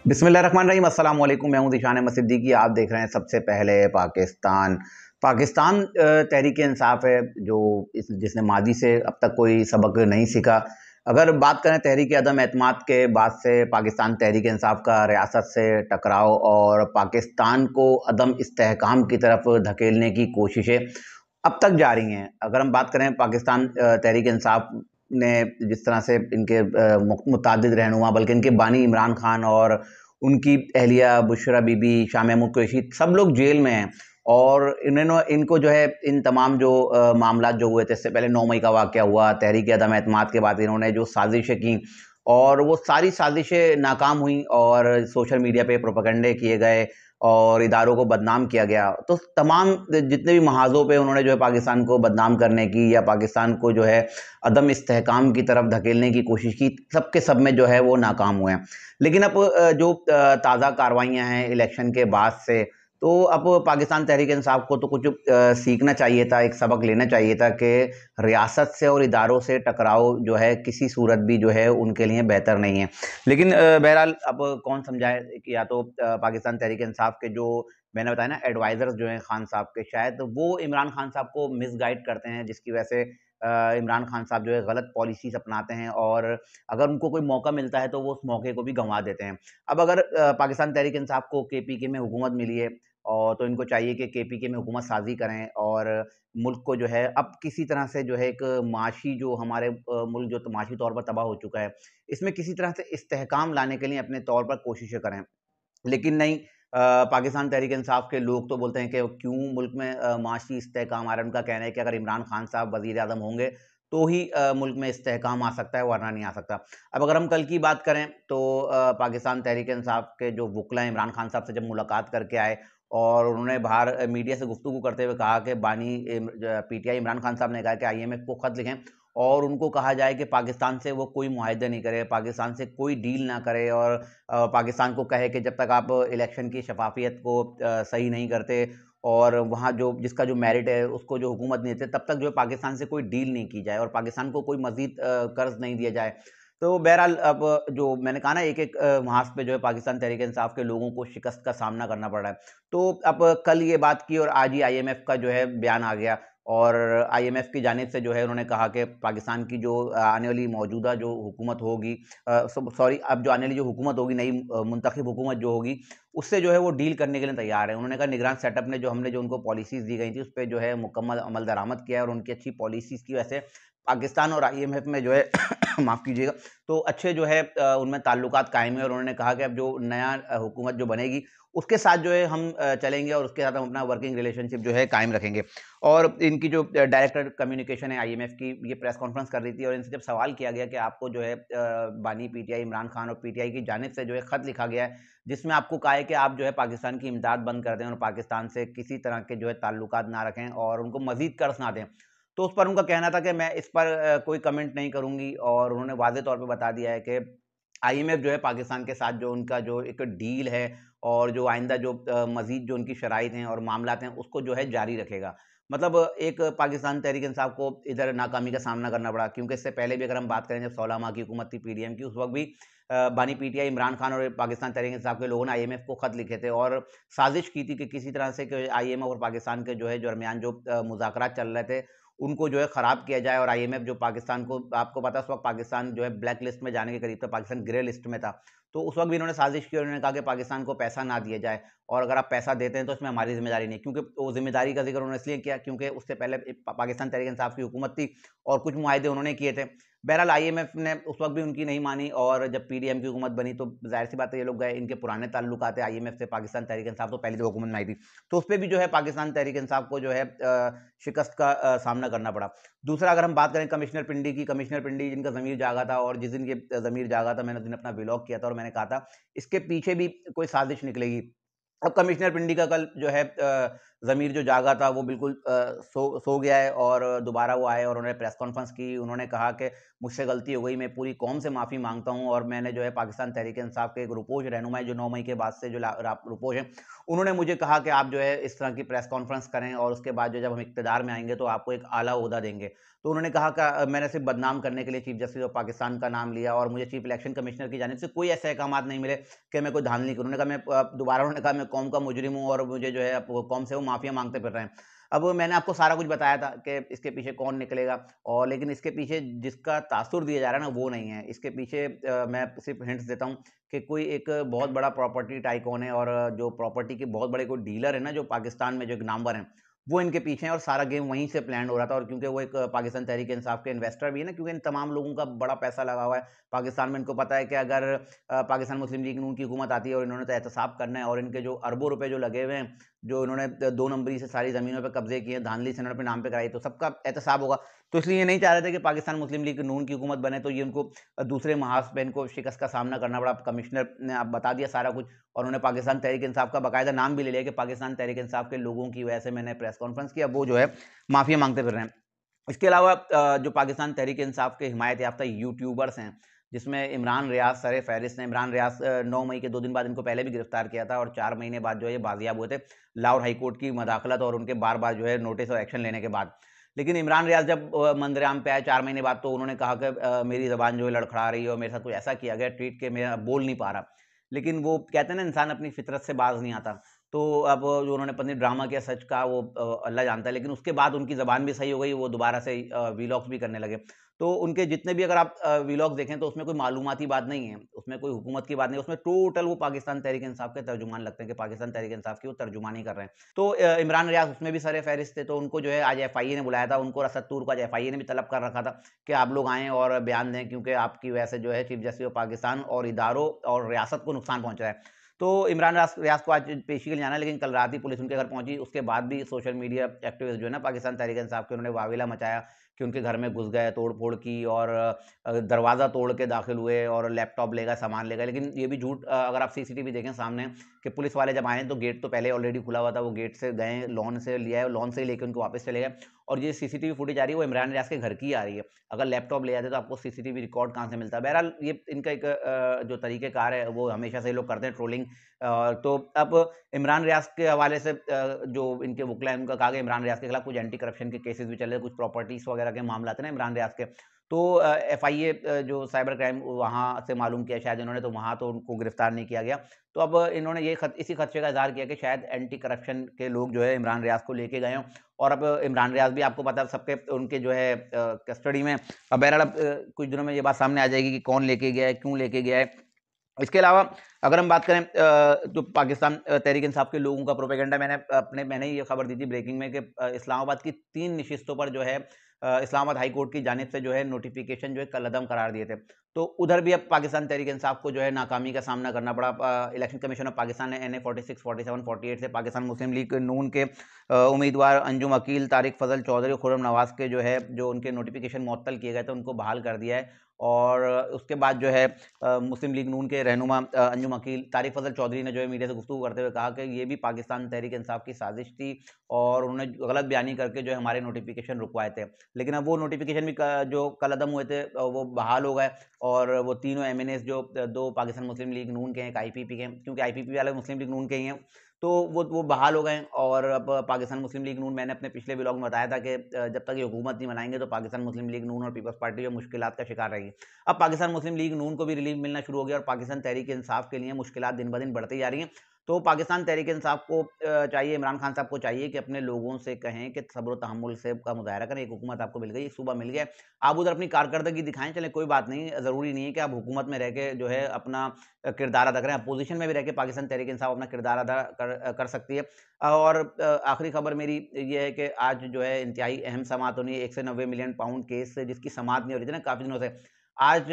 बिस्मिल्लाहिर्रहमानिर्रहीम, अस्सलाम वालेकुम। मैं हूं ज़ीशान अहमद सिद्दीकी। आप देख रहे हैं सबसे पहले पाकिस्तान। तहरीक इंसाफ है जो जिसने माजी से अब तक कोई सबक नहीं सीखा। अगर बात करें तहरीक अदम एतमाद के बाद से पाकिस्तान तहरीक इंसाफ का रियासत से टकराव और पाकिस्तान को अदम इस्तेहकाम की तरफ धकेलने की कोशिशें अब तक जारी हैं। अगर हम बात करें पाकिस्तान तहरीक इंसाफ ने जिस तरह से इनके मुतादिद रहनुमा बल्कि इनके बानी इमरान खान और उनकी अहलिया बुशरा बीबी, शाह महमूद कुरैशी सब लोग जेल में हैं और इनको जो है इन तमाम जो मामलात जो हुए थे, इससे पहले 9 मई का वाक़या हुआ, तहरीक अदम एतमाद के बाद इन्होंने जो साजिशें की और वो सारी साजिशें नाकाम हुई और सोशल मीडिया पे प्रोपेगेंडे किए गए और इदारों को बदनाम किया गया। तो तमाम जितने भी महाज़ों पे उन्होंने जो है पाकिस्तान को बदनाम करने की या पाकिस्तान को जो है अदम इस्तेहकाम की तरफ धकेलने की कोशिश की, सब के सब में जो है वो नाकाम हुए हैं। लेकिन अब जो ताज़ा कार्रवाइयाँ हैं इलेक्शन के बाद से, तो अब पाकिस्तान तहरीक इंसाफ को तो कुछ सीखना चाहिए था, एक सबक लेना चाहिए था कि रियासत से और इदारों से टकराव जो है किसी सूरत भी जो है उनके लिए बेहतर नहीं है। लेकिन बहरहाल अब कौन समझाए कि या तो पाकिस्तान तहरीक इंसाफ के जो मैंने बताया ना एडवाइजर्स जो हैं खान साहब के, शायद वो इमरान खान साहब को मिसगाइड करते हैं, जिसकी वजह से इमरान खान साहब जो है गलत पॉलिसीज अपनाते हैं और अगर उनको कोई मौका मिलता है तो वो उस मौके को भी गंवा देते हैं। अब अगर पाकिस्तान तहरीक इंसाफ को केपीके में हुकूमत मिली है और तो इनको चाहिए कि केपीके में हुकूमत साजी करें और मुल्क को जो है अब किसी तरह से जो है एक माशी जो हमारे मुल्क जो माशी तौर पर तबाह हो चुका है, इसमें किसी तरह से इस्तेहकाम लाने के लिए अपने तौर पर कोशिशें करें। लेकिन नहीं, पाकिस्तान तहरीक इंसाफ के लोग तो बोलते हैं कि क्यों मुल्क में माशी इस्तेहकाम आ रहा है। उनका कहना है कि अगर इमरान खान साहब वज़ीर आज़म होंगे तो ही मुल्क में इस्तेहकाम आ सकता है, वरना नहीं आ सकता। अब अगर हम कल की बात करें तो पाकिस्तान तहरीक इंसाफ के जो वुकला इमरान खान साहब से जब मुलाकात करके आए और उन्होंने बाहर मीडिया से गुफ्तगू करते हुए कहा कि पीटीआई इमरान खान साहब ने कहा कि आईएमएफ को खत लिखें और उनको कहा जाए कि पाकिस्तान से वो कोई मुआहदे नहीं करे, पाकिस्तान से कोई डील ना करे और पाकिस्तान को कहे कि जब तक आप इलेक्शन की शफाफियत को सही नहीं करते और वहाँ जो जिसका जो मेरिट है उसको जो हुकूमत नहीं देते, तब तक जो है पाकिस्तान से कोई डील नहीं की जाए और पाकिस्तान को कोई मज़ीद कर्ज़ नहीं दिया जाए। तो बहरहाल अब जो मैंने कहा ना एक-एक महाज़ पे जो है पाकिस्तान तहरीक इंसाफ के लोगों को शिकस्त का सामना करना पड़ रहा है। तो अब कल ये बात की और आज ही आईएमएफ का जो है बयान आ गया और आईएमएफ की जानिब से जो है उन्होंने कहा कि पाकिस्तान की जो आने वाली मौजूदा जो हुकूमत होगी, सॉरी, अब जो आने वाली जो हुकूमत होगी, नई मुंतखब हुकूमत जो होगी, उससे जो है वो डील करने के लिए तैयार है। उन्होंने कहा निगरान सेटअप ने जो हमने जो उनको पॉलिसीज़ दी गई थी, उस पे जो है मुकम्मल अमल दरामद किया है और उनकी अच्छी पॉलिसीज़ की वजह से पाकिस्तान और आईएमएफ में जो है माफ़ कीजिएगा, तो अच्छे जो है उनमें ताल्लुकात कायम है और उन्होंने कहा कि अब जो नया हुकूमत जो बनेगी, उसके साथ जो है हम चलेंगे और उसके साथ हम अपना वर्किंग रिलेशनशिप जो है कायम रखेंगे। और इनकी जो डायरेक्टर कम्युनिकेशन है आईएमएफ की, ये प्रेस कॉन्फ्रेंस कर रही थी और इनसे जब सवाल किया गया कि आपको जो है बानी पीटीआई इमरान खान और पीटीआई की जानिब से जो है खत लिखा गया है, जिसमें आपको कहा है कि आप जो है पाकिस्तान की इमदाद बंद कर दें और पाकिस्तान से किसी तरह के जो है ताल्लुकात ना रखें और उनको मज़ीद कर्ज़ ना दें। तो उस पर उनका कहना था कि मैं इस पर कोई कमेंट नहीं करूँगी और उन्होंने वाज़े तौर पे बता दिया है कि आईएमएफ जो है पाकिस्तान के साथ जो उनका जो एक डील है और जो आइंदा जो मज़ीद जो उनकी शराइत हैं और मामलात हैं, उसको जो है जारी रखेगा। मतलब एक पाकिस्तान तहरीक इंसाफ को इधर नाकामी का सामना करना पड़ा, क्योंकि इससे पहले भी अगर हम बात करें जब 16 माह की हुकूमत थी पीडीएम की, उस वक़्त भी बानी पीटीआई इमरान खान और पाकिस्तान तहरीक इंसाफ के लोगों ने आईएमएफ को खत लिखे थे और साज़िश की थी कि किसी तरह से कि आईएमएफ और पाकिस्तान के जो है दरमियान जो मुज़ाकरात चल रहे थे, उनको जो है ख़राब किया जाए और आईएमएफ जो पाकिस्तान को, आपको पता है उस वक़्त पाकिस्तान जो है ब्लैक लिस्ट में जाने के करीब था, पाकिस्तान ग्रे लिस्ट में था। तो उस वक़्त भी इन्होंने साज़िश की और उन्होंने कहा कि पाकिस्तान को पैसा ना दिया जाए और अगर आप पैसा देते हैं तो इसमें हमारी ज़िम्मेदारी नहीं है, क्योंकि वो ज़िम्मेदारी का ज़िक्र उन्होंने इसलिए किया क्योंकि उससे पहले पाकिस्तान तहरीक इंसाफ की हुकूमत थी और कुछ मुआहदे उन्होंने किए थे। बहरहाल आईएमएफ ने उस वक़्त भी उनकी नहीं मानी और जब पीडीएम की हुकूमत बनी तो ज़ाहिर-सी बात है ये लोग गए, इनके पुराने ताल्लुकात है आईएमएफ से, पाकिस्तान तहरीक इंसाफ तो पहले जो हुकूमत में आई थी। तो उसपे भी जो है पाकिस्तान तहरीक इंसाफ को जो है शिकस्त का सामना करना पड़ा। दूसरा अगर हम बात करें कमिश्नर पिंडी की, कमिश्नर पिंडी जिनका ज़मीर जागा था और जिस दिन ये ज़मीर जागा था, मैंने उस दिन अपना व्लॉग किया था और मैंने कहा था इसके पीछे भी कोई साज़िश निकलेगी। अब कमिश्नर पिंडी का कल जो है ज़मीर जो जागा था वो बिल्कुल सो गया है और दोबारा वो आए और उन्होंने प्रेस कॉन्फ्रेंस की। उन्होंने कहा कि मुझसे गलती हो गई, मैं पूरी कौम से माफ़ी माँगता हूँ और मैंने जो है पाकिस्तान तहरीक-ए-इंसाफ के एक रुपोश रहनुमा है जो 9 मई के बाद से जो रुपोश हैं, उन्होंने मुझे कहा कि आप जो है इस तरह की प्रेस कॉन्फ्रेंस करें और उसके बाद जो जब हम इक़्तिदार में आएँगे तो आपको एक आला ओहदा देंगे। तो उन्होंने कहा कि मैंने सिर्फ़ बदनाम करने के लिए चीफ़ जस्टिस ऑफ पाकिस्तान का नाम लिया और मुझे चीफ़ इलेक्शन कमिश्नर की जानिब से कोई ऐसे अहकामात नहीं मिले कि मैं कोई धांधली करूँ। उन्होंने कहा मैं दोबारा उन्होंने कहा मैं कौम का मुजरिम हूँ और मुझे जो है अब कौम से वो माफ़िया माँगते फिर रहे हैं। अब मैंने आपको सारा कुछ बताया था कि इसके पीछे कौन निकलेगा और लेकिन इसके पीछे जिसका तासुर दिया जा रहा है ना वो नहीं है। इसके पीछे मैं सिर्फ़ हिंट्स देता हूँ कि कोई एक बहुत बड़ा प्रॉपर्टी टाइकून है और जो प्रॉपर्टी के बहुत बड़े कोई डीलर है ना जो पाकिस्तान में जो एक नामवर हैं, वो इनके पीछे हैं और सारा गेम वहीं से प्लान हो रहा था और क्योंकि वो एक पाकिस्तान तहरीक-ए-इंसाफ के इन्वेस्टर भी है ना, क्योंकि इन तमाम लोगों का बड़ा पैसा लगा हुआ है। पाकिस्तान में इनको पता है कि अगर पाकिस्तान मुस्लिम लीग नून की हुकूमत आती है और इन्होंने तो एहतसाब करना है और इनके जो अरबों रुपए जो लगे हुए हैं, जो इन्होंने 2 नंबरी से सारी ज़मीनों पे कब्ज़े किए हैं, धांधली से इन्होंने अपने नाम पे कराई, तो सबका एहतसाब होगा। तो इसलिए ये नहीं चाह रहे थे कि पाकिस्तान मुस्लिम लीग नून की हुकूमत बने, तो ये उनको दूसरे महाज पे इनको शिकस्त का सामना करना पड़ा। कमिश्नर ने अब बता दिया सारा कुछ और उन्होंने पाकिस्तान तहरीक-ए-इंसाफ का बाकायदा नाम भी ले लिया कि पाकिस्तान तहरीक-ए-इंसाफ के लोगों की वजह से मैंने प्रेस कॉन्फ्रेंस की, अब वो जो है माफ़िया माँगते फिर रहे हैं। इसके अलावा जो पाकिस्तान तहरीक-ए-इंसाफ के हिमायत याफ्ता यूट्यूबर्स हैं, जिसमें इमरान रियाज़ सर-ए-फ़हरिस्त हैं। इमरान रियाज़ 9 मई के 2 दिन बाद इनको पहले भी गिरफ्तार किया था और 4 महीने बाद जो है ये बाजियाब हुए थे। लाहौर हाई कोर्ट की मदाखलत और उनके बार-बार जो है नोटिस और एक्शन लेने के बाद। लेकिन इमरान रियाज़ जब मंजरेआम पे आए 4 महीने बाद तो उन्होंने कहा कि मेरी ज़बान जो है लड़खड़ा रही है और मेरे साथ कुछ ऐसा किया गया ट्वीट के मैं बोल नहीं पा रहा। लेकिन वो कहते हैं ना इंसान अपनी फ़ितरत से बाज़ नहीं आता। तो अब जो उन्होंने पता नहीं ड्रामा किया सच का वो अल्लाह जानता है, लेकिन उसके बाद उनकी ज़बान भी सही हो गई, वो दोबारा से व्लॉग्स भी करने लगे। तो उनके जितने भी अगर आप व्लॉग्स देखें तो उसमें कोई मालूमाती बात नहीं है, उसमें कोई हुकूमत की बात नहीं है, उसमें टोटल वो पाकिस्तान तहरीक-ए-इंसाफ के तर्जुमान लगते हैं कि पाकिस्तान तहरीक-ए-इंसाफ की वो तर्जुमानी कर रहे हैं। तो इमरान रियाज़ उसमें भी सर-ए-फ़हरिस्त थे, तो उनको जो है आज एफआईए ने बुलाया था, उनको रसद-तूर को आज एफआईए ने भी तलब कर रखा था कि आप लोग आएँ और बयान दें क्योंकि आपकी वजह से जो है चीफ़ जस्टिस ऑफ पाकिस्तान और इदारों और रियासत को नुकसान पहुँच रहा है। तो इमरान रियाज़ को आज पेशी के लिए जाना है, लेकिन कल रात ही पुलिस उनके घर पहुंची। उसके बाद भी सोशल मीडिया एक्टिविस्ट जो है ना पाकिस्तान तहरीक-ए-इंसाफ के, उन्होंने वावेला मचाया कि उनके घर में घुस गए, तोड़-फोड़ की और दरवाज़ा तोड़ के दाखिल हुए और लैपटॉप ले गए, सामान ले गए। लेकिन ये भी झूठ अगर आप सीसीटीवी देखें सामने कि पुलिस वाले जब आए तो गेट तो पहले ऑलरेडी खुला हुआ था, वो गेट से गए, लॉन से लिया है, लॉन से ही लेके उनको वापस चले गए और ये सीसीटीवी फुटेज आ रही है वो इमरान रियाज़ के घर की आ रही है। अगर लैपटॉप ले आते तो आपको सीसीटीवी रिकॉर्ड कहाँ से मिलता? बहरहाल ये इनका एक जो तरीक़ेकार है वो हमेशा से ये लोग करते हैं ट्रोलिंग। तो अब इमरान रियाज़ के हवाले से जो इनके वकील हैं उनका कहा गया इमरान रियाज़ के खिलाफ कुछ एंटी करप्शन के केसेस भी चल रहे हैं, कुछ प्रॉपर्टीज़ वगैरह के मामला थे ना इमरान रियाज़ के। तो एफआईए जो साइबर क्राइम वहाँ से मालूम किया शायद इन्होंने, तो वहाँ तो उनको गिरफ्तार नहीं किया गया। तो अब इन्होंने ये इसी खदशे का इज़हार किया कि शायद एंटी करप्शन के लोग जो है इमरान रियाज़ को लेके गए हों और अब इमरान रियाज़ भी आपको पता है सबके उनके जो है कस्टडी में। अब बहरहाल अब कुछ दिनों में ये बात सामने आ जाएगी कि कौन लेके गया है, क्यों लेके गया है। इसके अलावा अगर हम बात करें जो पाकिस्तान तहरीक-ए-इंसाफ के लोगों का प्रोपेगेंडा, मैंने ये खबर दी थी ब्रेकिंग में कि इस्लामाबाद की 3 नशिस्तों पर जो है इस्लामाबाद हाई कोर्ट की जानिब से जो है नोटिफिकेशन जो है कलअदम करार दिए थे। तो उधर भी अब पाकिस्तान तहरीक-ए-इंसाफ को जो है नाकामी का सामना करना पड़ा। इलेक्शन कमीशन ऑफ पाकिस्तान ने एनए 46, 47, 48 से पाकिस्तान मुस्लिम लीग नून के उम्मीदवार अंजुम अकील, तारिक फजल चौधरी और खुर्रम नवाज़ के जो है जो उनके नोटिफिकेशन मुअत्तल किए गए थे उनको बहाल कर दिया है। और उसके बाद जो है मुस्लिम लीग नून के रहनुमा अंजुम अकील, तारिक फजल चौधरी ने जो है मीडिया से गुफ्तगू करते हुए कहा कि ये भी पाकिस्तान तहरीक-ए-इंसाफ की साजिश थी और उन्होंने गलत बयानी करके जो है हमारे नोटिफिकेशन रुकवाए थे। लेकिन अब वो नोटिफिकेशन भी जो कलअदम हुए थे वो बहाल हो गए और वो तीनों एमएनएस जो 2 पाकिस्तान मुस्लिम लीग नून के हैं, एक आईपीपी के हैं, क्योंकि आईपीपी वाले मुस्लिम लीग नून के ही हैं, तो वो बहाल हो गए हैं। और अब पाकिस्तान मुस्लिम लीग नून, मैंने अपने पिछले व्लॉग में बताया था कि जब तक ये हुकूमत नहीं बनाएंगे तो पाकिस्तान मुस्लिम लीग नून और पीपल्स पार्टी जो मुश्किलात का शिकार रहेगी। अब पाकिस्तान मुस्लिम लीग नून को भी रिलीफ मिलना शुरू हो गया और पाकिस्तान तहरीक-ए-इंसाफ के लिए मुश्किलात दिन ब दिन बढ़ती जा रही हैं। तो पाकिस्तान तहरीक-ए-इंसाफ को चाहिए, इमरान खान साहब को चाहिए कि अपने लोगों से कहें कि सब्र तहम्मुल से का मुज़ाहरा करें। एक हुकूमत आपको मिल गई, एक सूबा मिल गया, आप उधर अपनी कारकर्दगी दिखाएँ, चलें कोई बात नहीं, ज़रूरी नहीं है कि आप हुकूमत में रह के जो है अपना किरदार अदा करें। अपोज़िशन में भी रह के पाकिस्तान तहरीक-ए-इंसाफ अपना किरदार अदा कर सकती है। और आखिरी खबर मेरी ये है कि आज जो है इंतहाई अहम समाअत होनी है 1 से 90 मिलियन पाउंड केस से जिसकी समाअत नहीं हो रही थी ना काफ़ी दिनों से। आज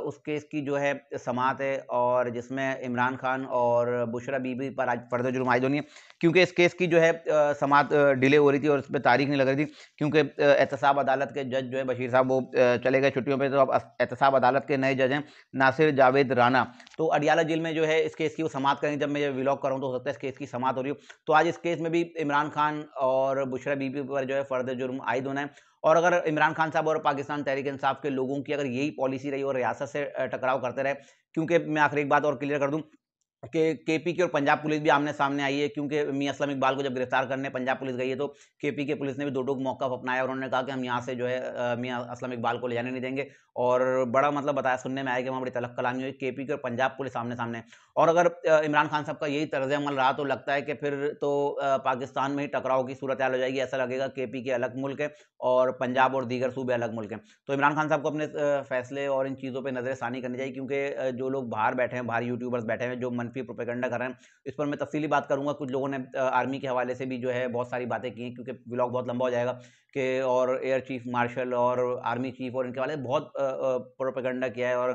उस केस की जो है समाअत है और जिसमें इमरान खान और बुशरा बीबी पर आज फर्द जुर्म आयद होनी है, क्योंकि इस केस की जो है समाअत डिले हो रही थी और इस पे तारीख नहीं लग रही थी, क्योंकि एहतसाब अदालत के जज जो है बशीर साहब वो चले गए छुट्टियों पे, तो अब एहतसाब अदालत के नए जज हैं नासिर जावेद राना। तो अडियाला जेल में जो है इस केस की वो समाअत करेंगे। जब मैं ये व्लॉग कर रहा हूँ तो हो सकता है इस केस की समाअत हो रही हो। तो आज इस केस में भी इमरान खान और बुशरा बीबी पर जो है फर्द जुर्म आयद होना है। और अगर इमरान खान साहब और पाकिस्तान तहरीक इंसाफ के लोगों की अगर यही पॉलिसी रही और रियासत से टकराव करते रहे, क्योंकि मैं आखिरी एक बात और क्लियर कर दूं कि केपी की और पंजाब पुलिस भी आमने सामने आई है, क्योंकि मियां असलम इकबाल को जब गिरफ्तार करने पंजाब पुलिस गई है तो केपी के पुलिस ने भी दो टूक मौका अपनाया और उन्होंने कहा कि हम यहाँ से जो है मियां असलम इकबाल को ले जाने नहीं देंगे। और बड़ा मतलब बताया, सुनने में आया कि वहाँ बड़ी तलख कलामी हुई, केपी की और पंजाब पुलिस आमने सामने। और अगर इमरान खान साहब का यही तर्ज अमल रहा तो लगता है कि फिर तो पाकिस्तान में ही टकराव की सूरत हाल हो जाएगी। ऐसा लगेगा केपी के अलग मुल्क है और पंजाब और दीगर सूबे अलग मुल्क हैं। तो इमरान खान साहब को अपने फैसले और इन चीज़ों पर नजरसानी करनी चाहिए, क्योंकि जो लोग बाहर बैठे हैं, बाहर यूट्यूबर्स बैठे हैं जो मनफी प्रोपेगेंडा कर रहे हैं, इस पर मैं तफसीली बात करूंगा। कुछ लोगों ने आर्मी के हवाले से भी जो है बहुत सारी बातें की हैं, क्योंकि व्लॉग बहुत लंबा हो जाएगा कि और एयर चीफ मार्शल और आर्मी चीफ और इनके वाले बहुत प्रोपेगेंडा किया है और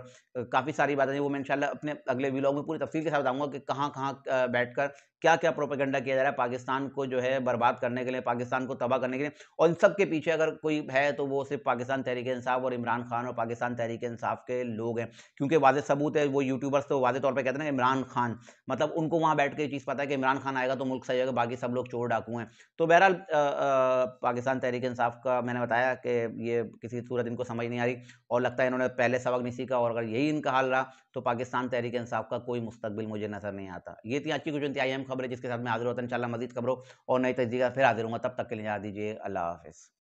काफ़ी सारी बातें हैं। वो मैं इंशाल्लाह अपने अगले व्लॉग में पूरी तफसील के साथ बताऊंगा कि कहाँ कहाँ बैठकर क्या क्या प्रोपेगेंडा किया जा रहा है पाकिस्तान को जो है बर्बाद करने के लिए, पाकिस्तान को तबाह करने के लिए। और इन सब के पीछे अगर कोई है तो वो सिर्फ पाकिस्तान तहरीक इंसाफ और इमरान खान और पाकिस्तान तहरीक इंसाफ के लोग हैं, क्योंकि वाज़ेह सबूत है। वो यूट्यूबर्स तो वाज़ेह तौर पर कहते हैं ना इमरान खान, मतलब उनको वहाँ बैठ के ये चीज़ पता है कि इमरान खान आएगा तो मुल्क सही होगा, बाकी सब लोग चोर डाकू हैं। तो बहरहाल पाकिस्तान तहरीक इंसाफ का मैंने बताया कि ये किसी सूरत इनको समझ नहीं आ रही और लगता है इन्होंने पहले सबक नहीं सीखा, और अगर यही इनका हाल रहा तो पाकिस्तान तहरीक इंसाफ का कोई मुस्तकबिल मुझे नजर नहीं आता। ये थी आज की कुछ इंतहाई अहम खबर है जिसके साथ मैं हाजिर होता है इंशाल्लाह मजीद खबरों और नई तजदीद फिर हाजिर हूँगा। तब तक के लिए इजाज़त दीजिए। अल्लाह हाफिज़।